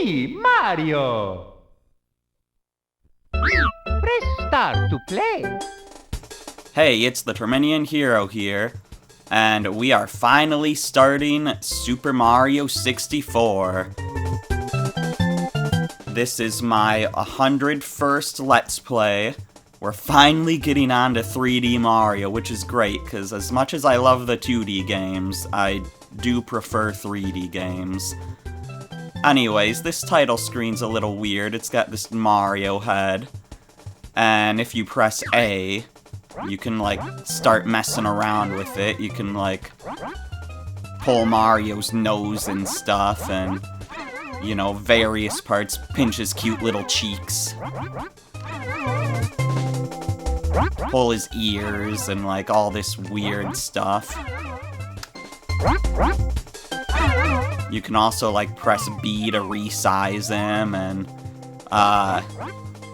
me, Mario. Press start to play. Hey, it's the Terminian Hero here, and we are finally starting Super Mario 64. This is my 101st Let's Play. We're finally getting on to 3D Mario, which is great, because as much as I love the 2D games, I do prefer 3D games. Anyways, this title screen's a little weird. It's got this Mario head, and if you press A, you can, like, start messing around with it. You can, like, pull Mario's nose and stuff, and, you know, various parts, pinch his cute little cheeks, pull his ears, and, like, all this weird stuff. You can also, like, press B to resize him, and,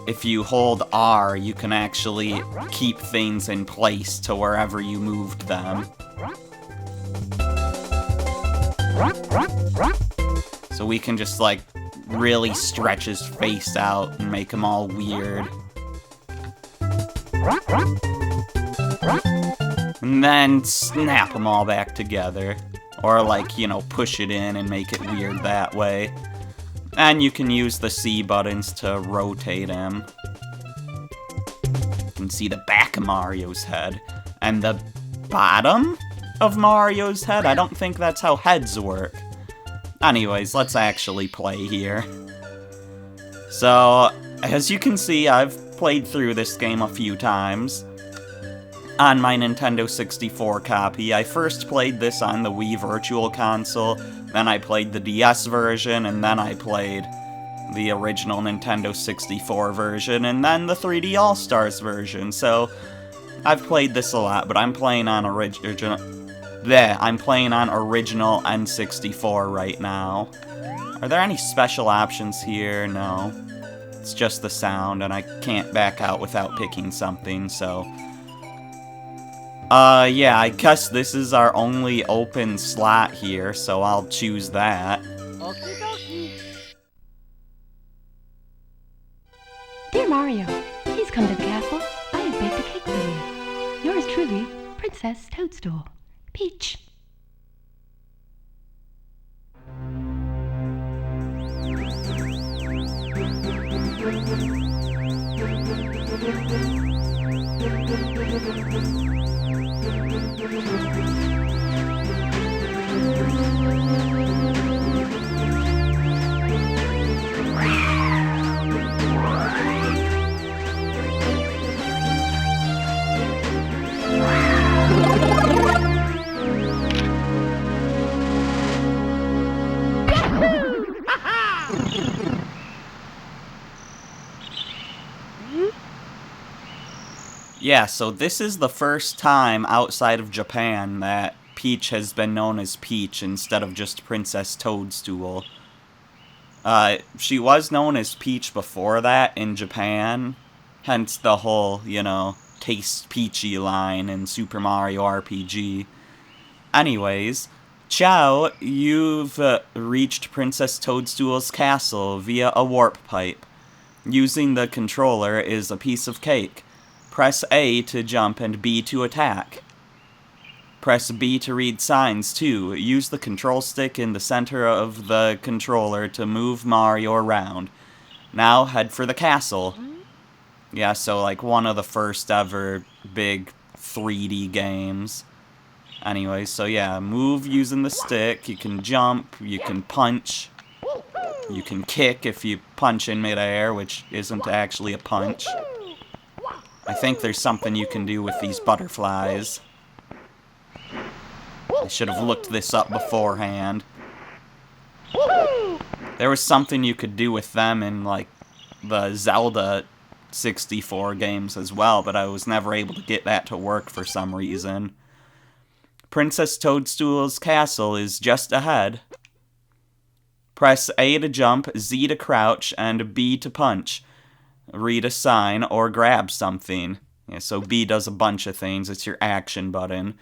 if you hold R, you can actually keep things in place to wherever you moved them. So we can just, like, really stretch his face out and make him all weird. And then snap them all back together. Or, like, you know, push it in and make it weird that way. And you can use the C buttons to rotate him. You can see the back of Mario's head. And the bottom of Mario's head? I don't think that's how heads work. Anyways, let's actually play here. So, as you can see, I've played through this game a few times on my Nintendo 64 copy. I first played this on the Wii Virtual Console, then I played the DS version, and then I played the original Nintendo 64 version, and then the 3D All-Stars version. So, I've played this a lot, but I'm playing on original N64 right now. Are there any special options here? No. It's just the sound, and I can't back out without picking something, so yeah, I guess this is our only open slot here, so I'll choose that. Okie dokie. Dear Mario, please come to the castle. I have baked a cake for you. Yours truly, Princess Toadstool. Peach. Yeah, so this is the first time outside of Japan that Peach has been known as Peach instead of just Princess Toadstool. She was known as Peach before that in Japan, hence the whole, you know, Taste Peachy line in Super Mario RPG. Anyways, Ciao, you've reached Princess Toadstool's castle via a warp pipe. Using the controller is a piece of cake. Press A to jump and B to attack. Press B to read signs, too. Use the control stick in the center of the controller to move Mario around. Now head for the castle. Yeah, so like one of the first ever big 3D games. Anyways, so yeah, move using the stick. You can jump, you can punch, you can kick if you punch in midair, which isn't actually a punch. I think there's something you can do with these butterflies. I should have looked this up beforehand. There was something you could do with them in, like, the Zelda 64 games as well, but I was never able to get that to work for some reason. Princess Toadstool's castle is just ahead. Press A to jump, Z to crouch, and B to punch. Read a sign, or grab something. Yeah, so B does a bunch of things. It's your action button.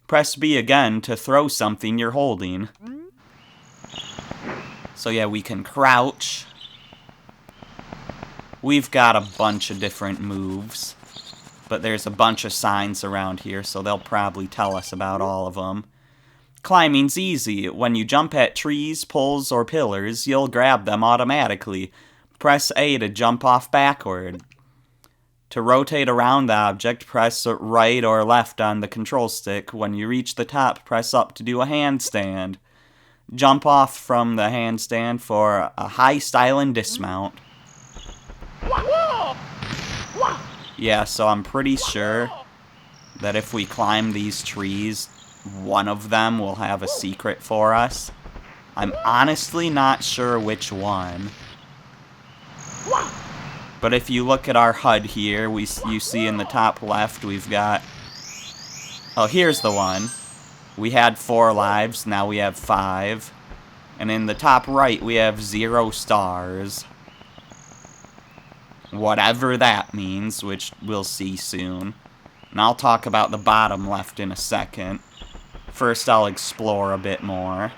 Press B again to throw something you're holding. So yeah, we can crouch. We've got a bunch of different moves, but there's a bunch of signs around here, so they'll probably tell us about all of them. Climbing's easy. When you jump at trees, poles, or pillars, you'll grab them automatically. Press A to jump off backward. To rotate around the object, press right or left on the control stick. When you reach the top, press up to do a handstand. Jump off from the handstand for a high style and dismount. Yeah, so I'm pretty sure that if we climb these trees, one of them will have a secret for us. I'm honestly not sure which one. But if you look at our HUD here, you see in the top left we've got... Oh, here's the one. We had 4 lives, now we have 5. And in the top right we have 0 stars. Whatever that means, which we'll see soon. And I'll talk about the bottom left in a second. First, I'll explore a bit more.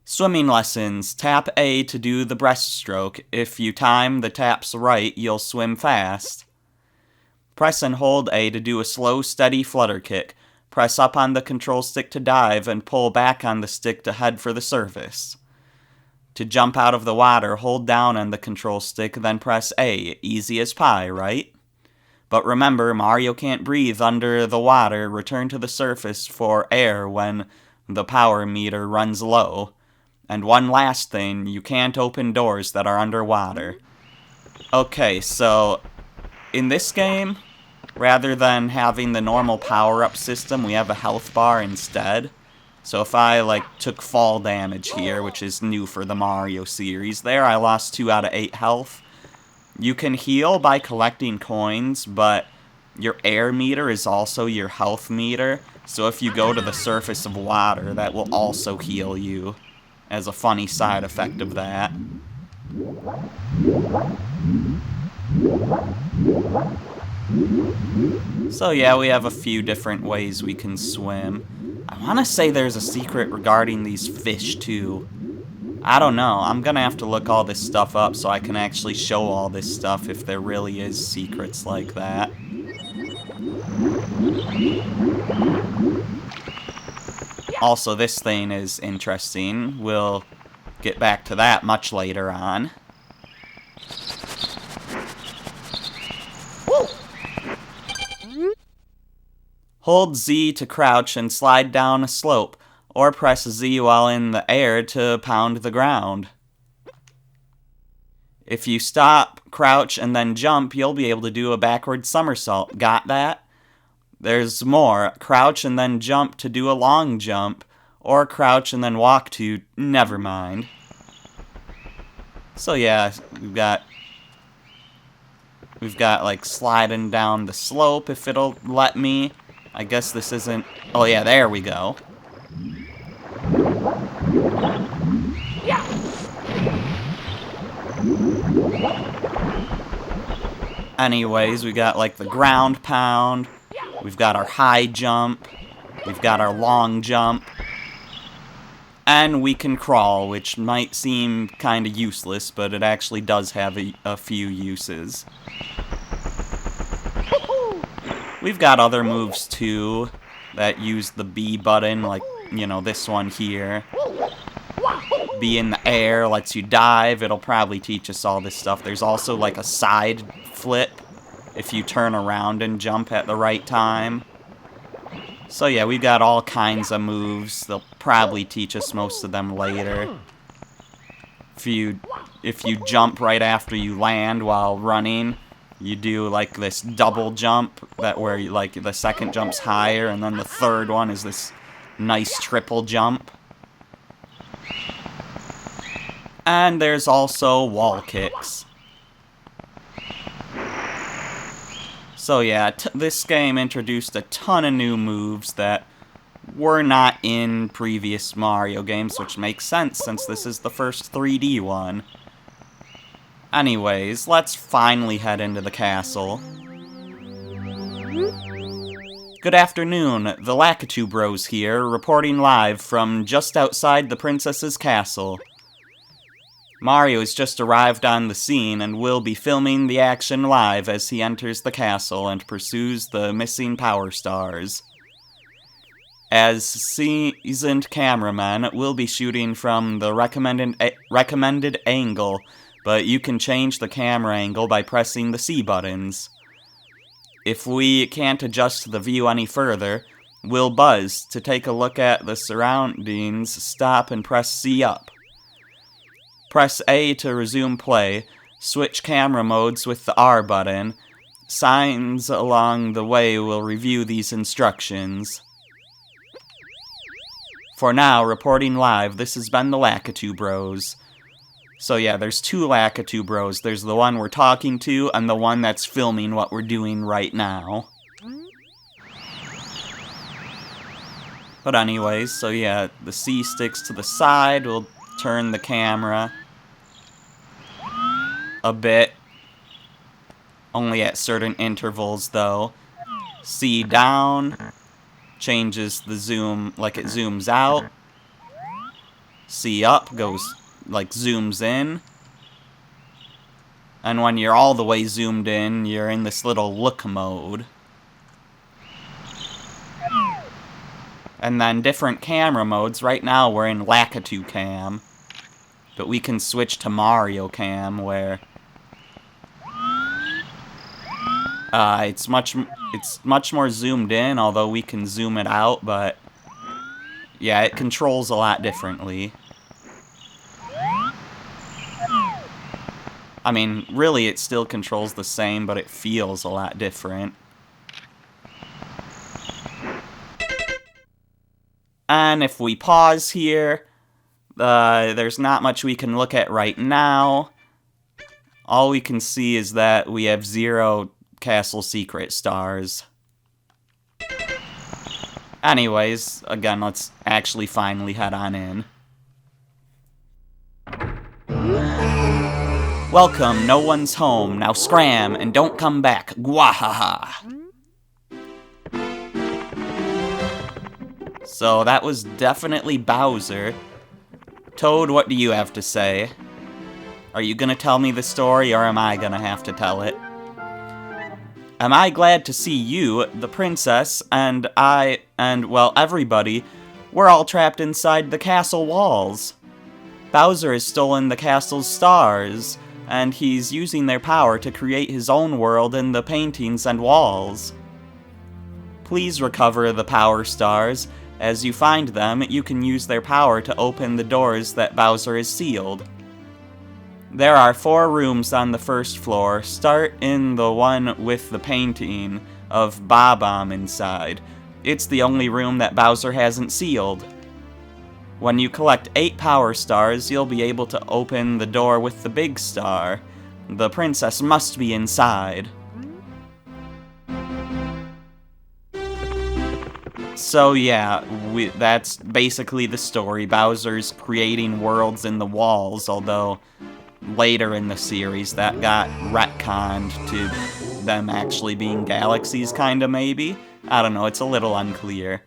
Swimming lessons. Tap A to do the breaststroke. If you time the taps right, you'll swim fast. Press and hold A to do a slow, steady flutter kick. Press up on the control stick to dive and pull back on the stick to head for the surface. To jump out of the water, hold down on the control stick, then press A. Easy as pie, right? But remember, Mario can't breathe under the water. Return to the surface for air when the power meter runs low. And one last thing, you can't open doors that are underwater. Okay, so in this game, rather than having the normal power-up system, we have a health bar instead. So if I, took fall damage here, which is new for the Mario series, there I lost 2 out of 8 health. You can heal by collecting coins, but your air meter is also your health meter. So if you go to the surface of water, that will also heal you, as a funny side effect of that. So yeah, we have a few different ways we can swim. I want to say there's a secret regarding these fish, too. I don't know. I'm gonna have to look all this stuff up so I can actually show all this stuff if there really is secrets like that. Also, this thing is interesting. We'll get back to that much later on. Hold Z to crouch and slide down a slope, or press Z while in the air to pound the ground. If you stop, crouch, and then jump, you'll be able to do a backward somersault. Got that? There's more. Crouch and then jump to do a long jump, or crouch and then walk to... Never mind. So yeah, we've got like sliding down the slope if it'll let me. I guess this isn't... Oh yeah, there we go. Anyways, we got like the ground pound, we've got our high jump, we've got our long jump, and we can crawl, which might seem kind of useless, but it actually does have a few uses. We've got other moves too that use the B button, like, you know, this one here. B in the air lets you dive. It'll probably teach us all this stuff. There's also like a side flip if you turn around and jump at the right time. So yeah, we've got all kinds of moves. They'll probably teach us most of them later. If you jump right after you land while running, you do like this double jump where like the second jump's higher and then the third one is this nice triple jump. And there's also wall kicks. So yeah, this game introduced a ton of new moves that were not in previous Mario games, which makes sense since this is the first 3D one. Anyways, let's finally head into the castle. Good afternoon, the Lakitu Bros here, reporting live from just outside the princess's castle. Mario has just arrived on the scene and will be filming the action live as he enters the castle and pursues the missing Power Stars. As seasoned cameraman, we'll be shooting from the recommended angle, but you can change the camera angle by pressing the C buttons. If we can't adjust the view any further, we'll buzz to take a look at the surroundings, stop and press C up. Press A to resume play, switch camera modes with the R button. Signs along the way will review these instructions. For now, reporting live, this has been the Lakitu Bros. So yeah, there's two Lakitu Bros. There's the one we're talking to, and the one that's filming what we're doing right now. But anyways, so yeah, the C sticks to the side, we'll turn the camera a bit. Only at certain intervals, though. C down changes the zoom, like it zooms out. C up goes, like, zooms in. And when you're all the way zoomed in, you're in this little look mode. And then different camera modes. Right now we're in Lakitu Cam. But we can switch to Mario Cam, where it's much more zoomed in, although we can zoom it out, but yeah, it controls a lot differently. I mean, really it still controls the same, but it feels a lot different. And if we pause here, there's not much we can look at right now. All we can see is that we have 0 castle secret stars. Anyways, again, let's actually finally head on in. Welcome, no one's home. Now scram and don't come back. Gwahaha. So that was definitely Bowser. Toad, what do you have to say? Are you gonna tell me the story, or am I gonna have to tell it? Am I glad to see you, the princess, and well, everybody, we're all trapped inside the castle walls. Bowser has stolen the castle's stars, and he's using their power to create his own world in the paintings and walls. Please recover the Power Stars. As you find them, you can use their power to open the doors that Bowser has sealed. There are 4 rooms on the first floor. Start in the one with the painting of Bob-Omb inside. It's the only room that Bowser hasn't sealed. When you collect 8 Power Stars, you'll be able to open the door with the big star. The princess must be inside. So yeah, that's basically the story. Bowser's creating worlds in the walls, although later in the series that got retconned to them actually being galaxies, kinda, maybe? I don't know, it's a little unclear.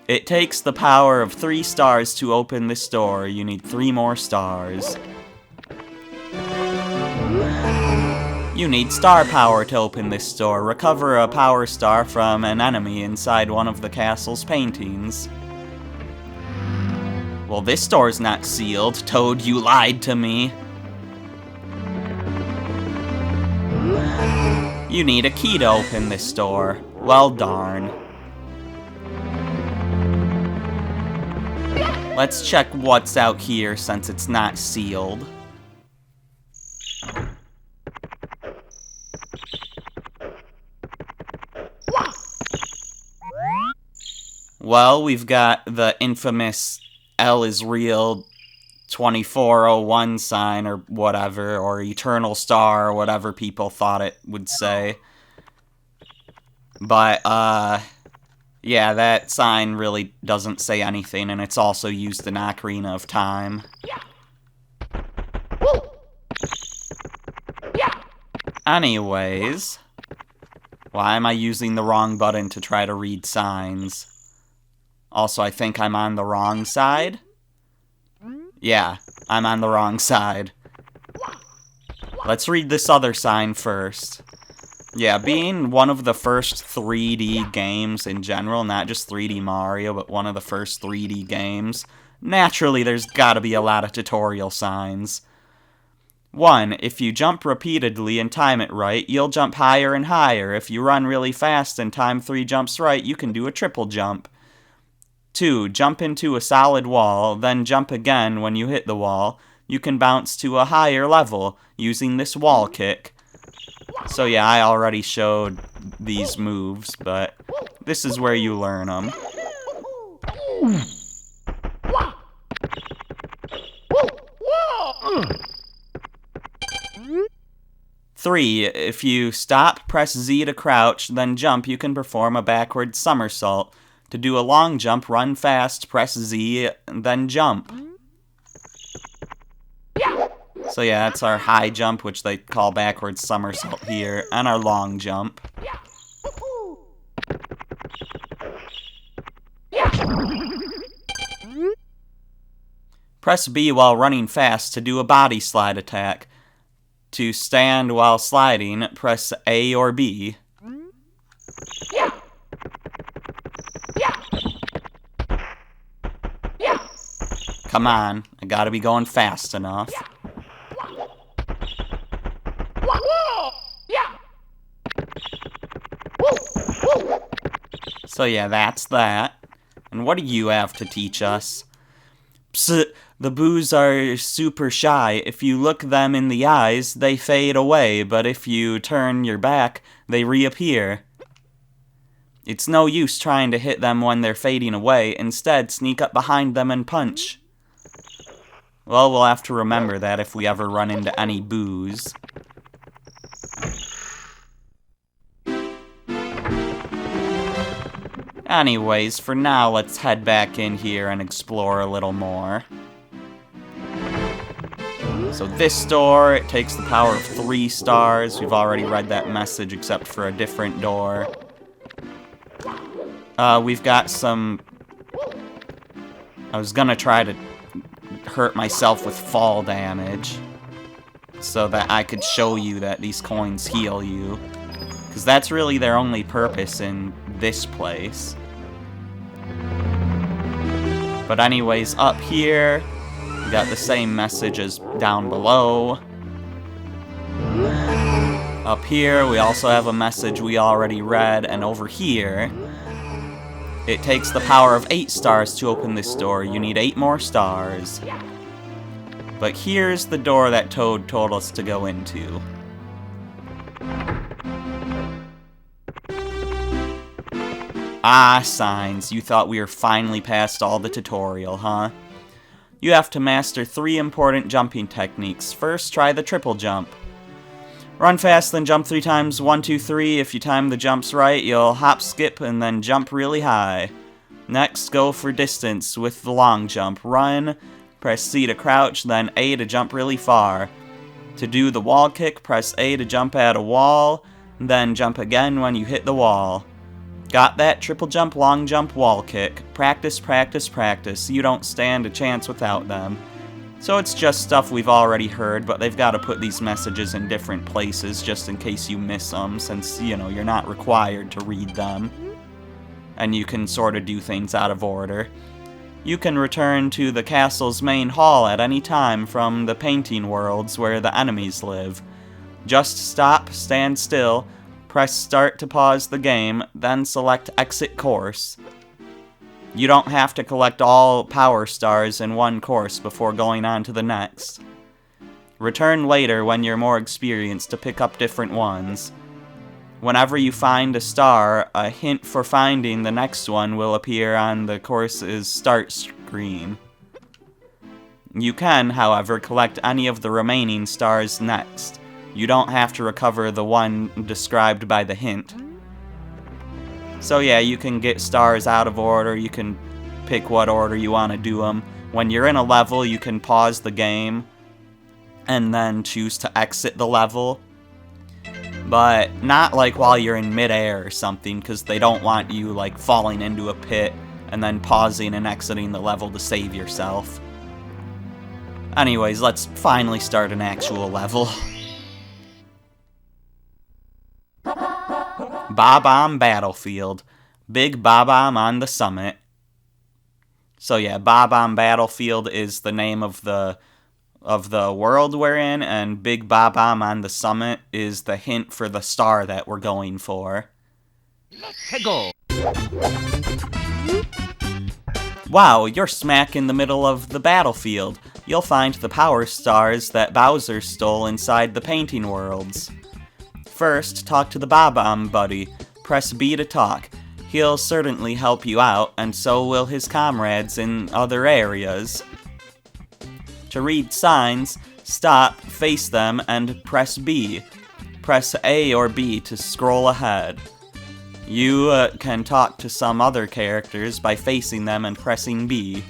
It takes the power of 3 stars to open this door. You need 3 more stars. You need star power to open this door. Recover a power star from an enemy inside one of the castle's paintings. Well, this door's not sealed. Toad, you lied to me. You need a key to open this door. Well, darn. Let's check what's out here since it's not sealed. Well, we've got the infamous L is real 2401 sign or whatever, or Eternal Star or whatever people thought it would say. But, yeah, that sign really doesn't say anything, and it's also used in Ocarina of Time. Anyways, Why am I using the wrong button to try to read signs? Also, I think I'm on the wrong side. Yeah, I'm on the wrong side. Let's read this other sign first. Yeah, being one of the first 3D games in general, not just 3D Mario, but one of the first 3D games, naturally there's gotta be a lot of tutorial signs. 1. If you jump repeatedly and time it right, you'll jump higher and higher. If you run really fast and time 3 jumps right, you can do a triple jump. 2. Jump into a solid wall, then jump again when you hit the wall. You can bounce to a higher level using this wall kick. So yeah, I already showed these moves, but this is where you learn them. 3. If you stop, press Z to crouch, then jump, you can perform a backward somersault. To do a long jump, run fast, press Z, then jump. So yeah, that's our high jump, which they call backward somersault here, and our long jump. Press B while running fast to do a body slide attack. To stand while sliding, press A or B. Come on, I gotta be going fast enough. So yeah, that's that. And what do you have to teach us? Psst, the boos are super shy. If you look them in the eyes, they fade away, but if you turn your back, they reappear. It's no use trying to hit them when they're fading away. Instead, sneak up behind them and punch. Well, we'll have to remember that if we ever run into any boos. Anyways, for now, let's head back in here and explore a little more. So this door, it takes the power of 3 stars. We've already read that message except for a different door. We've got some... I was gonna try to hurt myself with fall damage so that I could show you that these coins heal you. Because that's really their only purpose in this place. But anyways, up here, we got the same message as down below. Up here, we also have a message we already read, and over here, it takes the power of 8 stars to open this door. You need 8 more stars. But here's the door that Toad told us to go into. Ah, signs. You thought we were finally past all the tutorial, huh? You have to master 3 important jumping techniques. First, try the triple jump. Run fast, then jump 3 times. 1, 2, 3. If you time the jumps right, you'll hop, skip, and then jump really high. Next, go for distance with the long jump. Run, press C to crouch, then A to jump really far. To do the wall kick, press A to jump at a wall, then jump again when you hit the wall. Got that? Triple jump, long jump, wall kick. Practice, practice, practice. You don't stand a chance without them. So it's just stuff we've already heard, but they've got to put these messages in different places just in case you miss them, since, you know, you're not required to read them. And you can sort of do things out of order. You can return to the castle's main hall at any time from the painting worlds where the enemies live. Just stop, stand still, press start to pause the game, then select exit course. You don't have to collect all power stars in one course before going on to the next. Return later when you're more experienced to pick up different ones. Whenever you find a star, a hint for finding the next one will appear on the course's start screen. You can, however, collect any of the remaining stars next. You don't have to recover the one described by the hint. So yeah, you can get stars out of order, you can pick what order you want to do them. When you're in a level, you can pause the game and then choose to exit the level. but not like while you're in midair or something, because they don't want you like falling into a pit and then pausing and exiting the level to save yourself. Anyways, let's finally start an actual level. Bob-Omb Battlefield. Big Bob-Omb on the summit. So yeah, Bob-Omb Battlefield is the name of the world we're in, and Big Bob-Omb on the summit is the hint for the star that we're going for. Let's go. Wow, you're smack in the middle of the battlefield. You'll find the power stars that Bowser stole inside the painting worlds. First, talk to the Bob-Omb buddy. Press B to talk. He'll certainly help you out, and so will his comrades in other areas. To read signs, stop, face them, and press B. Press A or B to scroll ahead. You can talk to some other characters by facing them and pressing B.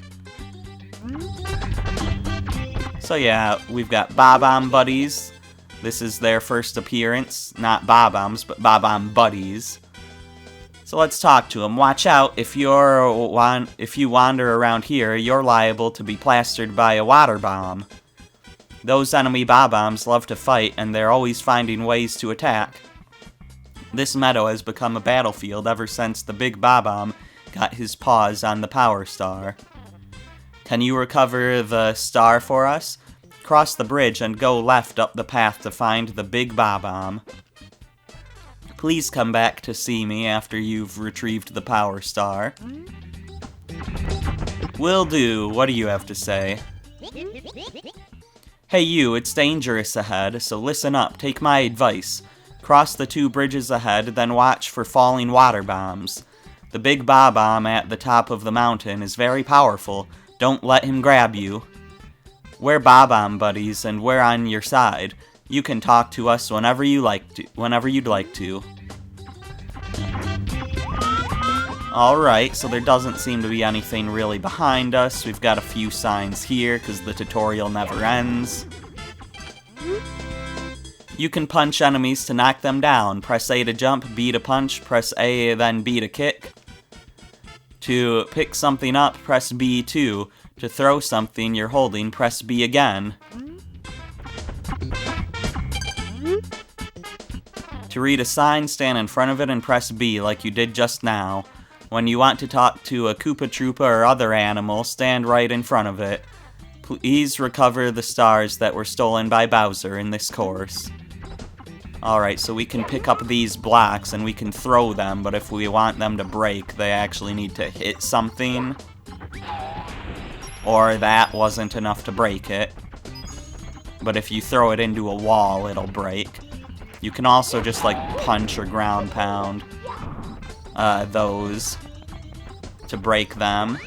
So yeah, we've got Bob-Omb buddies. This is their first appearance. Not Bob-Ombs, but Bob-Omb buddies. So let's talk to them. Watch out, if you wander around here, you're liable to be plastered by a water bomb. Those enemy Bob-Ombs love to fight, and they're always finding ways to attack. This meadow has become a battlefield ever since the Big Bob-Omb got his paws on the Power Star. Can you recover the star for us? Cross the bridge and go left up the path to find the Big Bob-Omb. Please come back to see me after you've retrieved the Power Star. Will do. What do you have to say? Hey you, it's dangerous ahead, so listen up, take my advice. Cross the 2 bridges ahead, then watch for falling water bombs. The Big Bob-Omb at the top of the mountain is very powerful. Don't let him grab you. We're Bob-Omb buddies, and we're on your side. You can talk to us whenever you'd like to. Alright, so there doesn't seem to be anything really behind us. We've got a few signs here, because the tutorial never ends. You can punch enemies to knock them down. Press A to jump, B to punch, press A then B to kick. To pick something up, press B2. To throw something you're holding, press B again. To read a sign, stand in front of it and press B like you did just now. When you want to talk to a Koopa Troopa or other animal, stand right in front of it. Please recover the stars that were stolen by Bowser in this course. Alright, so we can pick up these blocks and we can throw them, but if we want them to break, they actually need to hit something. Or that wasn't enough to break it. But if you throw it into a wall, it'll break. You can also just like punch or ground pound those to break them.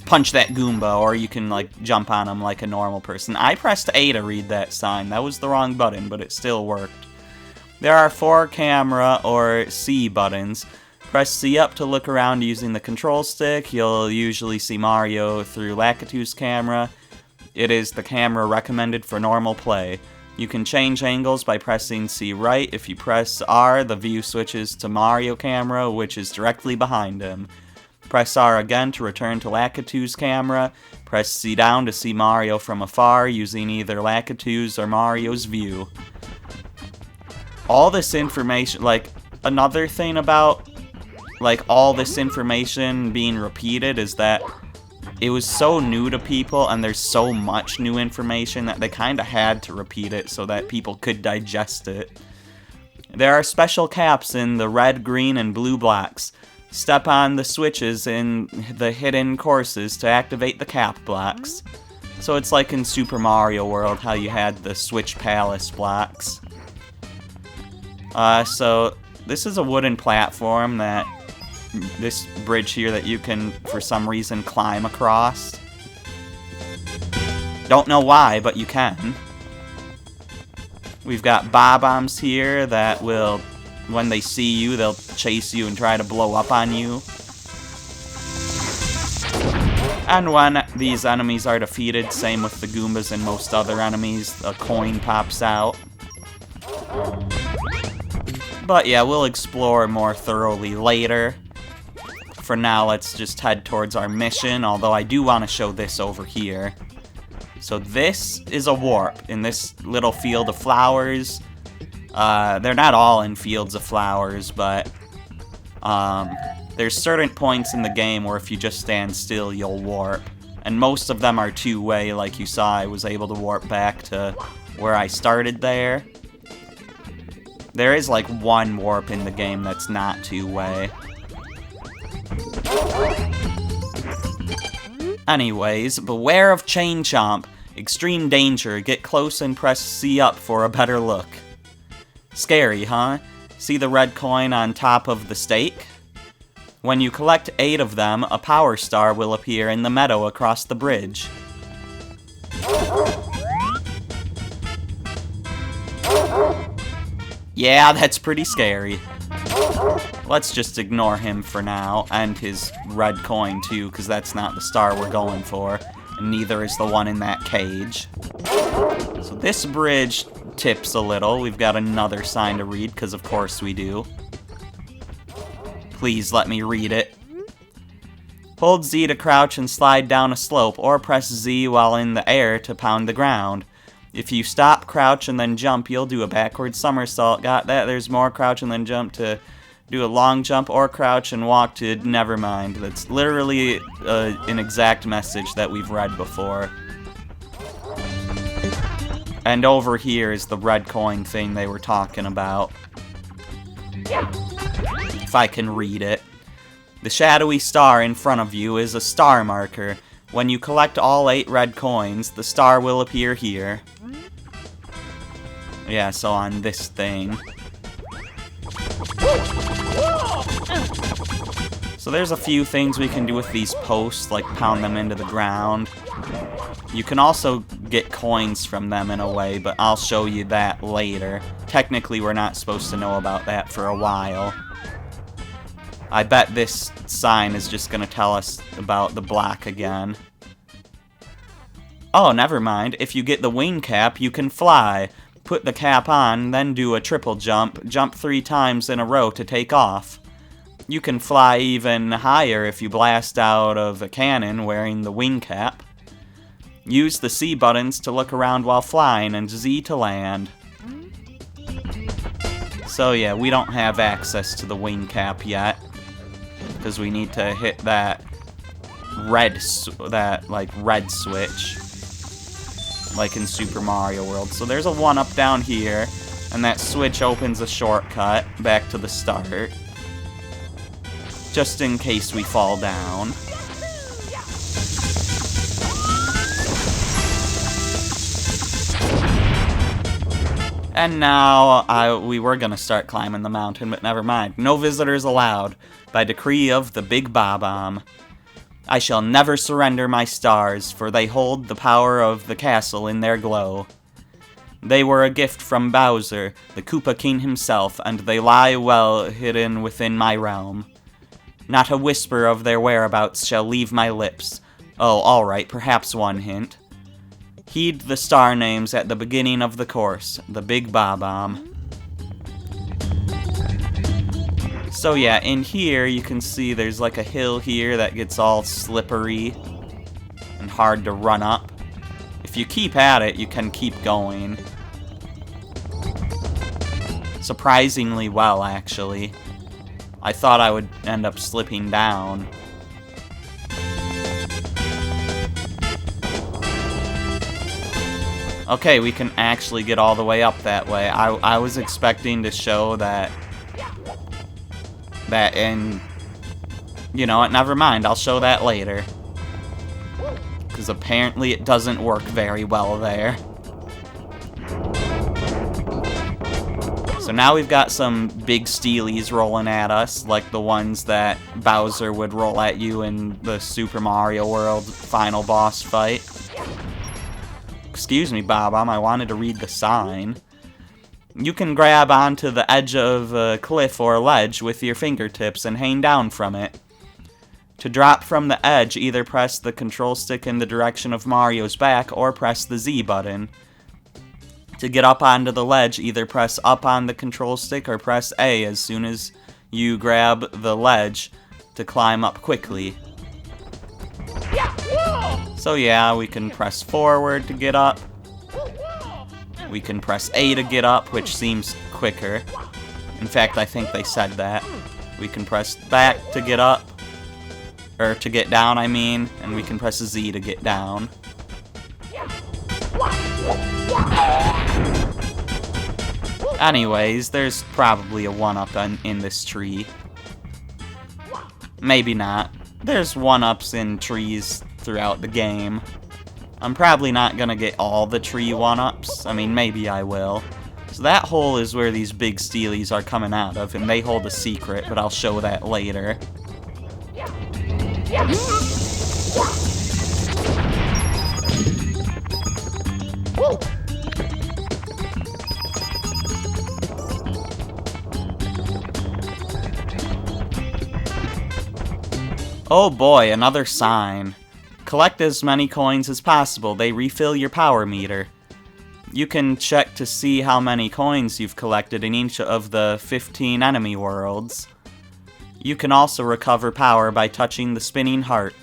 Punch that Goomba, or you can like jump on him like a normal person. I pressed A to read that sign. That was the wrong button, but it still worked. There are 4 camera or C buttons. Press C up to look around using the control stick. You'll usually see Mario through Lakitu's camera. It is the camera recommended for normal play. You can change angles by pressing C right. If you press R, the view switches to Mario camera, which is directly behind him. Press R again to return to Lakitu's camera. Press C down to see Mario from afar using either Lakitu's or Mario's view. All this information, like, another thing about, like, all this information being repeated is that it was so new to people and there's so much new information that they kind of had to repeat it so that people could digest it. There are special caps in the red, green, and blue blocks. Step on the switches in the hidden courses to activate the cap blocks. So it's like in Super Mario World, how you had the Switch Palace blocks. So this is a wooden platform that, this bridge here that you can, for some reason, climb across. Don't know why, but you can. We've got Bob-Ombs here that will, when they see you, they'll chase you and try to blow up on you. And when these enemies are defeated, same with the Goombas and most other enemies, a coin pops out. But yeah, we'll explore more thoroughly later. For now, let's just head towards our mission, although I do want to show this over here. So this is a warp in this little field of flowers. They're not all in fields of flowers, but there's certain points in the game where if you just stand still, you'll warp. And most of them are two-way, like you saw. I was able to warp back to where I started there. There is like one warp in the game that's not two-way. Anyways, beware of Chain Chomp. Extreme danger. Get close and press C up for a better look. Scary, huh? See the red coin on top of the stake? When you collect 8 of them, a power star will appear in the meadow across the bridge. Yeah, that's pretty scary. Let's just ignore him for now, and his red coin too, because that's not the star we're going for, and neither is the one in that cage. So this bridge tips a little. We've got another sign to read, because of course we do. Please let me read it. Hold Z to crouch and slide down a slope, or press Z while in the air to pound the ground. If you stop, crouch, and then jump, you'll do a backward somersault. Got that? There's more crouch and then jump to do a long jump, or crouch and walk to never mind. That's literally an exact message that we've read before. And over here is the red coin thing they were talking about. If I can read it. The shadowy star in front of you is a star marker. When you collect all 8 red coins, the star will appear here. Yeah, so on this thing. So there's a few things we can do with these posts, like pound them into the ground. You can also get coins from them in a way, but I'll show you that later. Technically, we're not supposed to know about that for a while. I bet this sign is just going to tell us about the block again. Oh, never mind. If you get the wing cap, you can fly. Put the cap on, then do a triple jump. Jump 3 times in a row to take off. You can fly even higher if you blast out of a cannon wearing the wing cap. Use the C buttons to look around while flying and Z to land. So yeah, we don't have access to the wing cap yet, because we need to hit that red switch, like in Super Mario World. So there's a 1-up down here, and that switch opens a shortcut back to the start, just in case we fall down. And now, we were gonna start climbing the mountain, but never mind. No visitors allowed, by decree of the Big Bob-Omb. I shall never surrender my stars, for they hold the power of the castle in their glow. They were a gift from Bowser, the Koopa King himself, and they lie well hidden within my realm. Not a whisper of their whereabouts shall leave my lips. Oh, alright, perhaps one hint. Heed the star names at the beginning of the course, the Big Bob-Omb. So yeah, in here you can see there's like a hill here that gets all slippery and hard to run up. If you keep at it, you can keep going. Surprisingly well, actually. I thought I would end up slipping down. Okay, we can actually get all the way up that way. I was expecting to show that in... You know what, never mind, I'll show that later. Because apparently it doesn't work very well there. So now we've got some big steelies rolling at us, like the ones that Bowser would roll at you in the Super Mario World final boss fight. Excuse me, Bob-Omb, I wanted to read the sign. You can grab onto the edge of a cliff or ledge with your fingertips and hang down from it. To drop from the edge, either press the control stick in the direction of Mario's back or press the Z button. To get up onto the ledge, either press up on the control stick or press A as soon as you grab the ledge to climb up quickly. So yeah, we can press forward to get up. We can press A to get up, which seems quicker. In fact, I think they said that. We can press back to get up. Or to get down, I mean. And we can press Z to get down. Anyways, there's probably a 1-up in this tree. Maybe not. There's 1-ups in trees throughout the game. I'm probably not gonna get all the tree 1-ups. I mean, maybe I will. So that hole is where these big steelies are coming out of, and they hold a secret, but I'll show that later. Oh boy, another sign. Collect as many coins as possible. They refill your power meter. You can check to see how many coins you've collected in each of the 15 enemy worlds. You can also recover power by touching the spinning heart.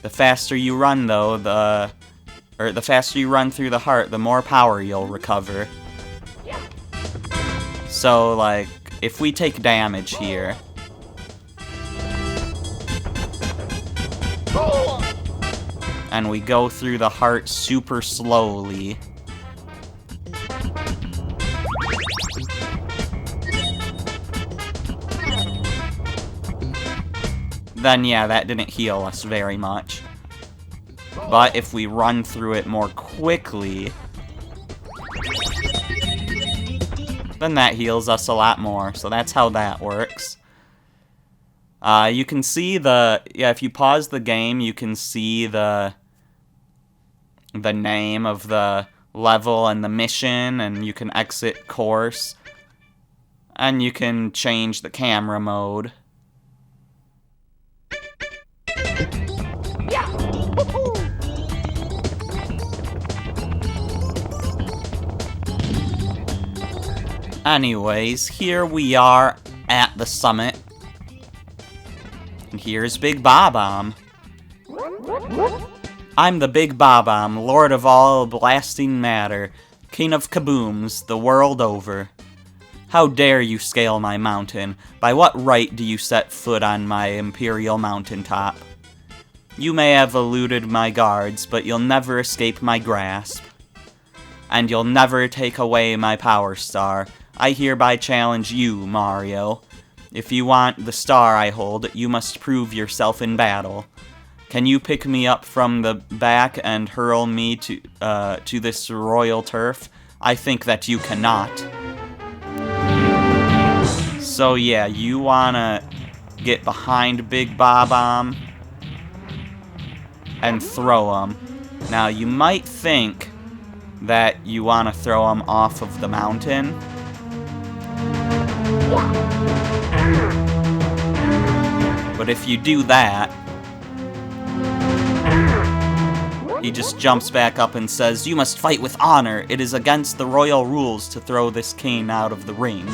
The faster you run, though, the faster you run through the heart, the more power you'll recover. So, like, if we take damage here, and we go through the heart super slowly, then yeah, that didn't heal us very much. But if we run through it more quickly, then that heals us a lot more. So that's how that works. You can see if you pause the game, you can see the name of the level and the mission, and you can exit course, and you can change the camera mode. Anyways, here we are at the summit. And here's Big Bob-Omb. I'm the Big Bob-Omb, Lord of all blasting matter, King of kabooms the world over. How dare you scale my mountain? By what right do you set foot on my imperial mountaintop? You may have eluded my guards, but you'll never escape my grasp. And you'll never take away my power star. I hereby challenge you, Mario. If you want the star I hold, you must prove yourself in battle. Can you pick me up from the back and hurl me to this royal turf? I think that you cannot. So yeah, you wanna get behind Big Bob-Omb and throw him. Now you might think that you wanna throw him off of the mountain. But if you do that, he just jumps back up and says, "You must fight with honor. It is against the royal rules to throw this king out of the ring."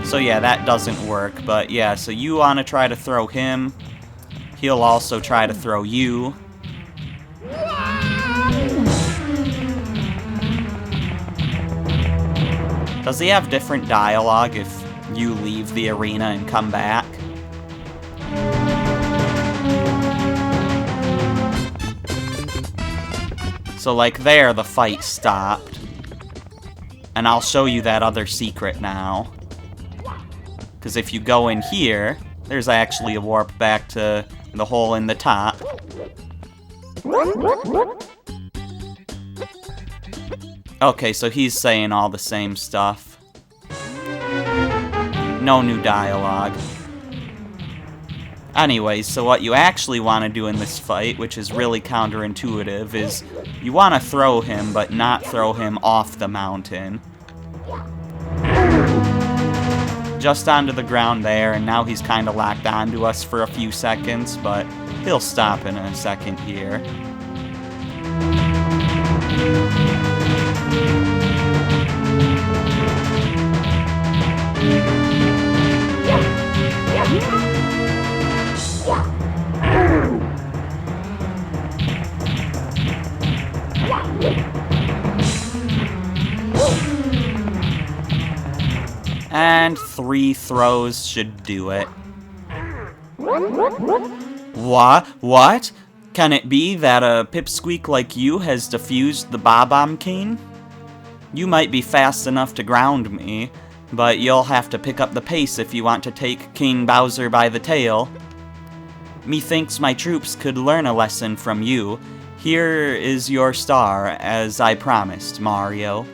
So yeah, that doesn't work. But yeah, so you want to try to throw him. He'll also try to throw you. Does he have different dialogue if you leave the arena and come back? So like there, the fight stopped. And I'll show you that other secret now. Because if you go in here, there's actually a warp back to the hole in the top. Okay, so he's saying all the same stuff. No new dialogue. Anyways, so what you actually want to do in this fight, which is really counterintuitive, is you want to throw him, but not throw him off the mountain. Just onto the ground there, and now he's kind of locked onto us for a few seconds, but he'll stop in a second here. And 3 throws should do it. What? Can it be that a pipsqueak like you has defused the Bob-Omb King? You might be fast enough to ground me, but you'll have to pick up the pace if you want to take King Bowser by the tail. Methinks my troops could learn a lesson from you. Here is your star, as I promised, Mario.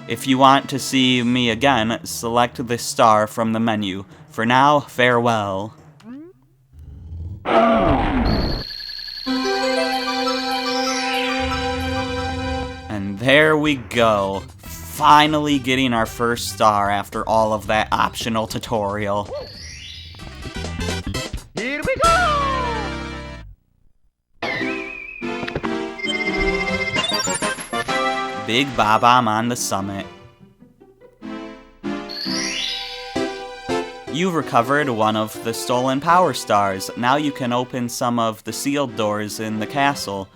If you want to see me again, select this star from the menu. For now, farewell. And there we go. Finally getting our first star after all of that optional tutorial. Here we go! Big Bob-Omb on the summit. You've recovered one of the stolen power stars. Now you can open some of the sealed doors in the castle.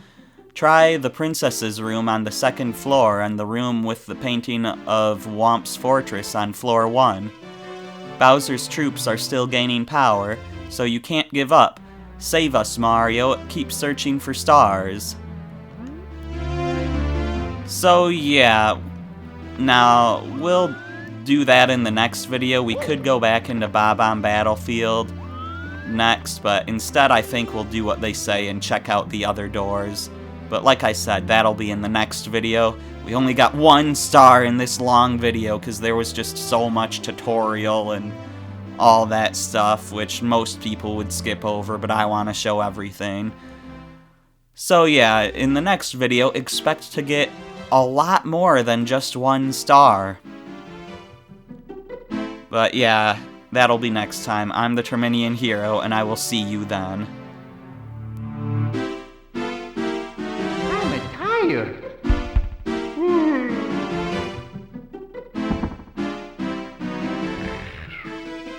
Try the princess's room on the 2nd floor and the room with the painting of Whomp's fortress on floor 1. Bowser's troops are still gaining power, so you can't give up. Save us, Mario. Keep searching for stars. So yeah, now we'll do that in the next video. We could go back into Bob-Omb Battlefield next, but instead I think we'll do what they say and check out the other doors. But like I said, that'll be in the next video. We only got 1 star in this long video because there was just so much tutorial and all that stuff, which most people would skip over, but I want to show everything. So yeah, in the next video, expect to get a lot more than just 1 star. But yeah, that'll be next time. I'm the Terminian Hero, and I will see you then.